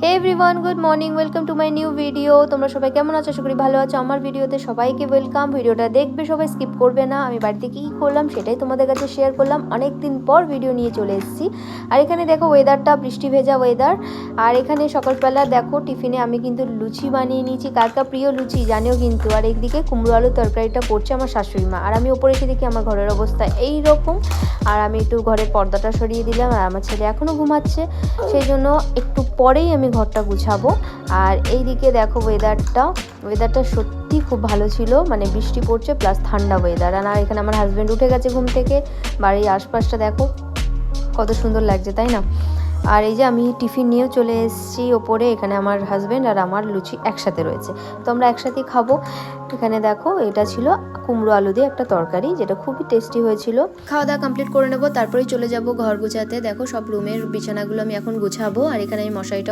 Hey everyone, good morning, welcome to my new video. তোমরা সবাই কেমন আছো? আশা করি ভালো আছো। আমার ভিডিওতে সবাইকে ওয়েলকাম। ভিডিওটা দেখবে, সবাই স্কিপ করবে না। আমি বাড়িতে কী করলাম সেটাই তোমাদের কাছে শেয়ার করলাম। অনেক দিন পর ভিডিও নিয়ে চলে এসেছি। আর এখানে দেখো ওয়েদারটা, বৃষ্টি ভেজা ওয়েদার। আর এখানে সকালবেলা দেখো টিফিনে আমি কিন্তু লুচি বানিয়ে নিয়েছি। কার কার প্রিয় লুচি জানিও কিন্তু। আর একদিকে কুমড়ো আলুর তরকারিটা করছে আমার শাশুড়ি মা। আর আমি ওপরে এসে দেখি আমার ঘরের অবস্থা এই রকম। আর আমি একটু ঘরের পর্দাটা সরিয়ে দিলাম। আর আমার ছেলে এখনও ঘুমাচ্ছে, সেই জন্য একটু পরেই আমি ঘরটা গুছাবো। আর এই দিকে দেখো ওয়েদারটা সত্যি খুব ভালো ছিল, মানে বৃষ্টি পড়ছে প্লাস ঠান্ডা ওয়েদার। আর এখানে আমার হাজব্যান্ড উঠে গেছে ঘুম থেকে। বাড়ির আশপাশটা দেখো কত সুন্দর লাগছে, তাই না? আর এই যে আমি টিফিন নিয়েও চলে এসেছি ওপরে। এখানে আমার হাজব্যান্ড আর আমার লুচি একসাথে রয়েছে, তো আমরা একসাথেই খাবো। এখানে দেখো এটা ছিল কুমড়ো আলু দিয়ে একটা তরকারি, যেটা খুবই টেস্টি হয়েছিল। খাওয়া দাওয়া কমপ্লিট করে নেবো, তারপরেই চলে যাব ঘর গুছাতে। দেখো সব রুমের বিছানাগুলো আমি এখন গুছাবো। আর এখানে আমি মশারিটাও